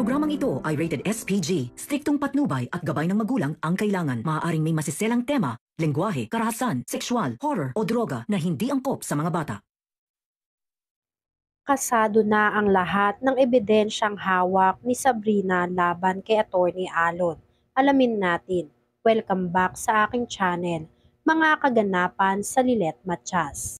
Programang ito ay rated SPG. Striktong patnubay at gabay ng magulang ang kailangan. Maaaring may masiselang tema, lengguwahe, karahasan, sexual, horror o droga na hindi angkop sa mga bata. Kasado na ang lahat ng ebidensyang hawak ni Sabrina laban kay Attorney Alon. Alamin natin. Welcome back sa aking channel, mga kaganapan sa Lilet Matias.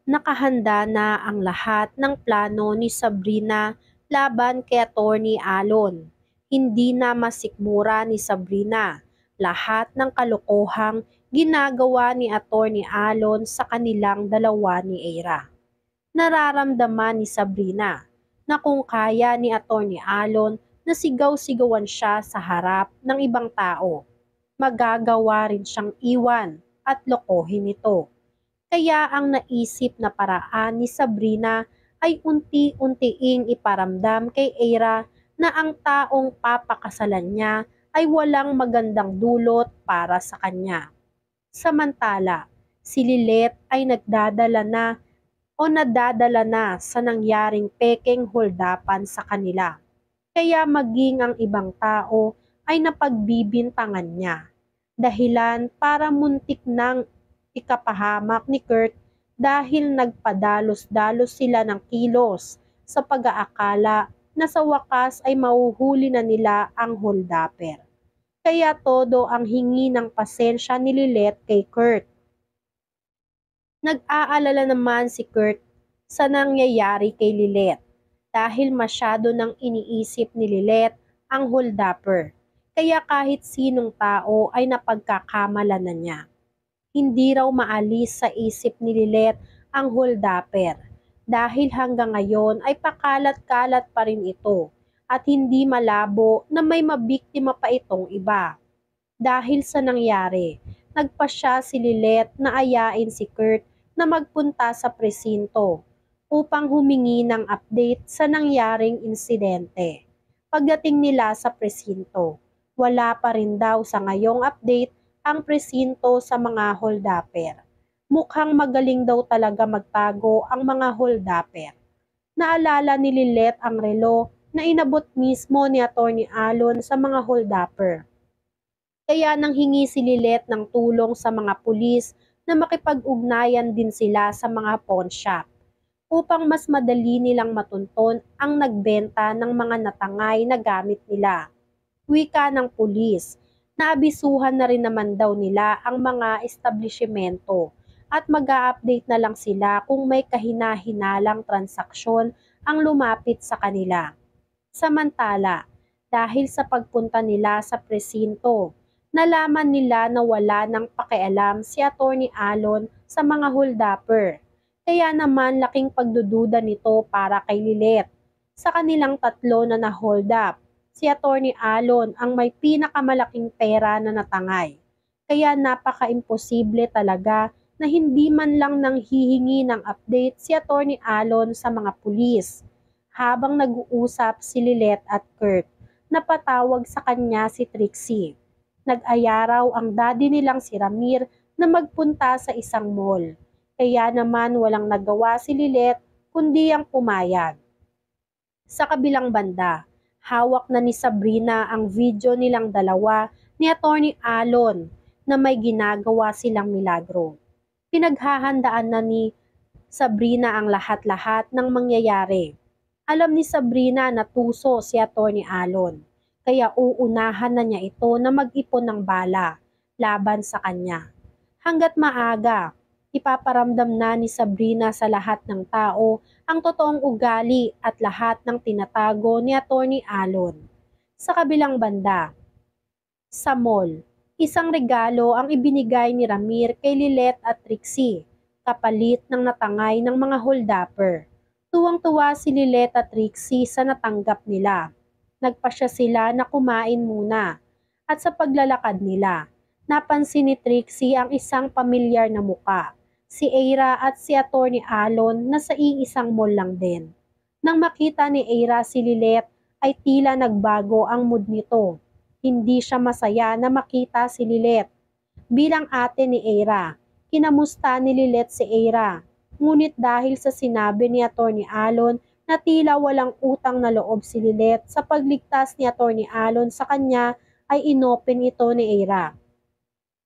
Nakahanda na ang lahat ng plano ni Sabrina laban kay Attorney Alon. Hindi na masikmura ni Sabrina lahat ng kalokohang ginagawa ni Attorney Alon sa kanilang dalawa ni Eira. Nararamdaman ni Sabrina na kung kaya ni Attorney Alon na sigaw-sigawan siya sa harap ng ibang tao, magagawa rin siyang iwan at lokohin ito. Kaya ang naisip na paraan ni Sabrina ay unti-untiing iparamdam kay Eira na ang taong papakasalan niya ay walang magandang dulot para sa kanya. Samantala, si Lilet ay nadadala na sa nangyaring pekeng holdapan sa kanila. Kaya maging ang ibang tao ay napagbibintangan niya. Dahilan para muntik nang ikapahamak ni Kurt dahil nagpadalos-dalos sila ng kilos sa pag-aakala na sa wakas ay mahuhuli na nila ang holdapper. Kaya todo ang hingi ng pasensya ni Lilet kay Kurt. Nag-aalala naman si Kurt sa nangyayari kay Lilet dahil masyado nang iniisip ni Lilet ang holdapper. Kaya kahit sinong tao ay napagkakamalan na niya. Hindi raw maalis sa isip ni Lilet ang holdapper dahil hanggang ngayon ay pakalat-kalat pa rin ito at hindi malabo na may mabiktima pa itong iba. Dahil sa nangyari, nagpasya si Lilet na ayain si Kurt na magpunta sa presinto upang humingi ng update sa nangyaring insidente. Pagdating nila sa presinto, wala pa rin daw sa ngayong update ang presinto sa mga holdapper. Mukhang magaling daw talaga magtago ang mga holdapper. Naalala ni Lilet ang relo na inabot mismo ni Attorney Alon sa mga holdapper. Kaya nanghingi si Lilet ng tulong sa mga pulis na makipag-ugnayan din sila sa mga pawn shop upang mas madali nilang matunton ang nagbenta ng mga natangay na gamit nila. Wika ng pulis, naabisuhan na rin naman daw nila ang mga establishmento at mag-a-update na lang sila kung may kahina-hinalang transaksyon ang lumapit sa kanila. Samantala, dahil sa pagpunta nila sa presinto, nalaman nila na wala nang pakialam si Attorney Alon sa mga holdapper. Kaya naman laking pagdududa nito para kay Lilet. Sa kanilang tatlo na na-hold up, si Attorney Alon ang may pinakamalaking pera na natangay. Kaya napaka-imposible talaga na hindi man lang nanghihingi ng update si Attorney Alon sa mga pulis. Habang nag-uusap si Lilet at Kurt, napatawag sa kanya si Trixie. Nag-aya raw ang daddy nilang si Ramir na magpunta sa isang mall. Kaya naman walang nagawa si Lilet kundi ang pumayag. Sa kabilang banda, hawak na ni Sabrina ang video nilang dalawa ni Attorney Alon na may ginagawa silang milagro. Pinaghahandaan na ni Sabrina ang lahat-lahat ng mangyayari. Alam ni Sabrina na tuso si Attorney Alon, kaya uunahan na niya ito na mag-ipon ng bala laban sa kanya. Hanggat maaga, ipaparamdam na ni Sabrina sa lahat ng tao ang totoong ugali at lahat ng tinatago ni Attorney Alon. Sa kabilang banda, sa mall, isang regalo ang ibinigay ni Ramir kay Lilet at Trixie, kapalit ng natangay ng mga holdapper. Tuwang-tuwa si Lilet at Trixie sa natanggap nila. Nagpasya sila na kumain muna at sa paglalakad nila, napansin ni Trixie ang isang pamilyar na muka, si Eira at si Attorney Alon na sa iisang mall lang din. Nang makita ni Eira si Lilet ay tila nagbago ang mood nito. Hindi siya masaya na makita si Lilet. Bilang ate ni Eira, kinamusta ni Lilet si Eira. Ngunit dahil sa sinabi ni Attorney Alon na tila walang utang na loob si Lilet sa pagligtas ni Atty. Alon sa kanya ay inopen ito ni Eira.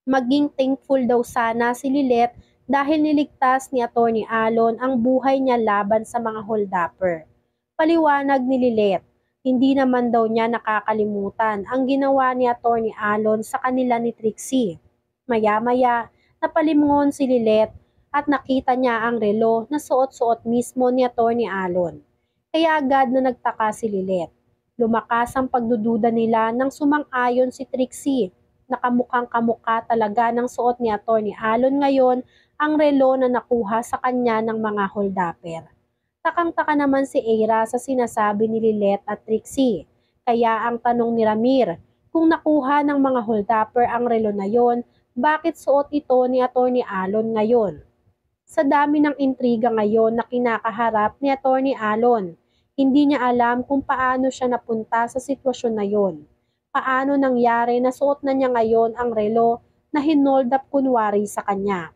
Maging thankful daw sana si Lilet dahil niligtas ni Atty. Alon ang buhay niya laban sa mga holdupper. Paliwanag ni Lilet, hindi naman daw niya nakakalimutan ang ginawa ni Atty. Alon sa kanila ni Trixie. Maya-maya, napalingon si Lilet at nakita niya ang relo na suot-suot mismo ni Atty. Alon. Kaya agad na nagtaka si Lilet. Lumakas ang pagdududa nila nang sumang-ayon si Trixie. Nakamukhang kamukha talaga ng suot ni Atty. Alon ngayon ang relo na nakuha sa kanya ng mga holdupper. Takang-taka naman si Eira sa sinasabi ni Lilet at Trixie. Kaya ang tanong ni Ramir, kung nakuha ng mga holdupper ang relo na yon, bakit suot ito ni Atty. Alon ngayon? Sa dami ng intriga ngayon na kinakaharap ni Atty. Alon, hindi niya alam kung paano siya napunta sa sitwasyon na yon. Paano nangyari na suot na niya ngayon ang relo na hinold up kunwari sa kanya.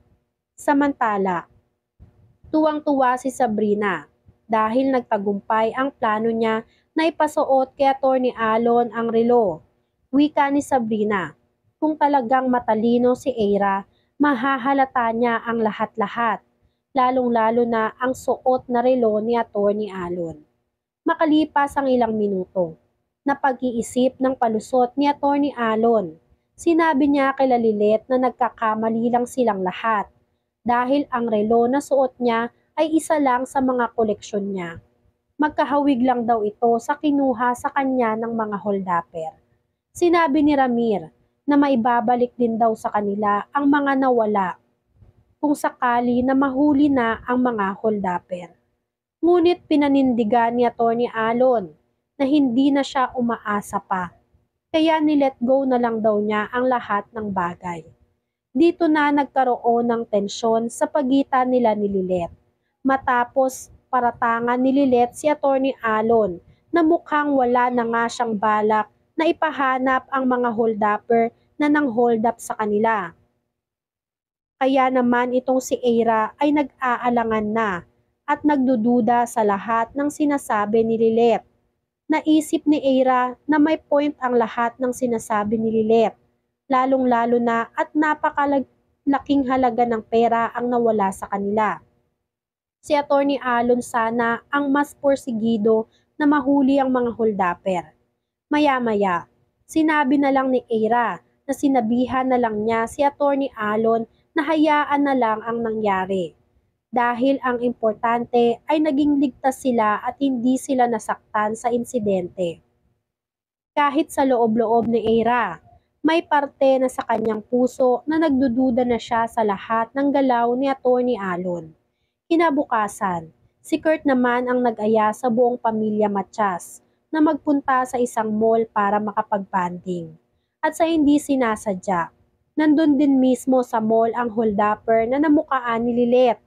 Samantala, tuwang-tuwa si Sabrina dahil nagtagumpay ang plano niya na ipasuot kay Atty. Alon ang relo. Wika ni Sabrina, kung talagang matalino si Eira, mahahalata niya ang lahat-lahat, lalong-lalo na ang suot na relo ni Atty. Alon. Makalipas ang ilang minuto, na pag-iisip ng palusot ni Atty. Alon, sinabi niya kay Lilet na nagkakamali lang silang lahat dahil ang relo na suot niya ay isa lang sa mga koleksyon niya. Magkahawig lang daw ito sa kinuha sa kanya ng mga holdupper. Sinabi ni Ramir na maibabalik din daw sa kanila ang mga nawala kung sakali na mahuli na ang mga holdupper. Ngunit pinanindigan ni Atty. Alon na hindi na siya umaasa pa. Kaya nilet go na lang daw niya ang lahat ng bagay. Dito na nagkaroon ng tensyon sa pagitan nila ni Lilet. Matapos paratangan ni Lilet si Atty. Alon na mukhang wala na nga siyang balak na ipahanap ang mga holdupper na nang-hold up sa kanila. Kaya naman itong si Eira ay nag-aalangan na at nagdududa sa lahat ng sinasabi ni Lilet. Naisip ni Eira na may point ang lahat ng sinasabi ni Lilet, lalong-lalo na at napakalaking halaga ng pera ang nawala sa kanila. Si Atty. Alon sana ang mas porsigido na mahuli ang mga holdupper. Maya-maya, sinabi na lang ni Eira na sinabihan na lang niya si Atty. Alon na hayaan na lang ang nangyari. Dahil ang importante ay naging ligtas sila at hindi sila nasaktan sa insidente. Kahit sa loob-loob ni Eira, may parte na sa kanyang puso na nagdududa na siya sa lahat ng galaw ni Atty. Alon. Kinabukasan, si Kurt naman ang nag-aya sa buong pamilya Matias na magpunta sa isang mall para makapag-banding. At sa hindi sinasadya, nandun din mismo sa mall ang holdupper na namukhaan ni Lilet.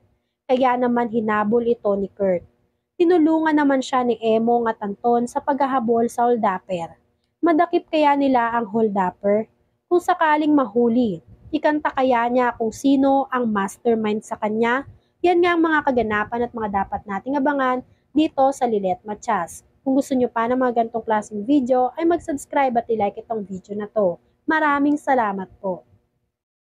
Kaya naman hinabol ito ni Kurt. Tinulungan naman siya ni Emong at Anton sa paghahabol sa holdupper. Madakip kaya nila ang holdupper? Kung sakaling mahuli, ikanta kaya niya kung sino ang mastermind sa kanya? Yan nga ang mga kaganapan at mga dapat nating abangan dito sa Lilet Matias. Kung gusto nyo pa ng mga ganitong klaseng video, ay mag-subscribe at i-like itong video na to. Maraming salamat po.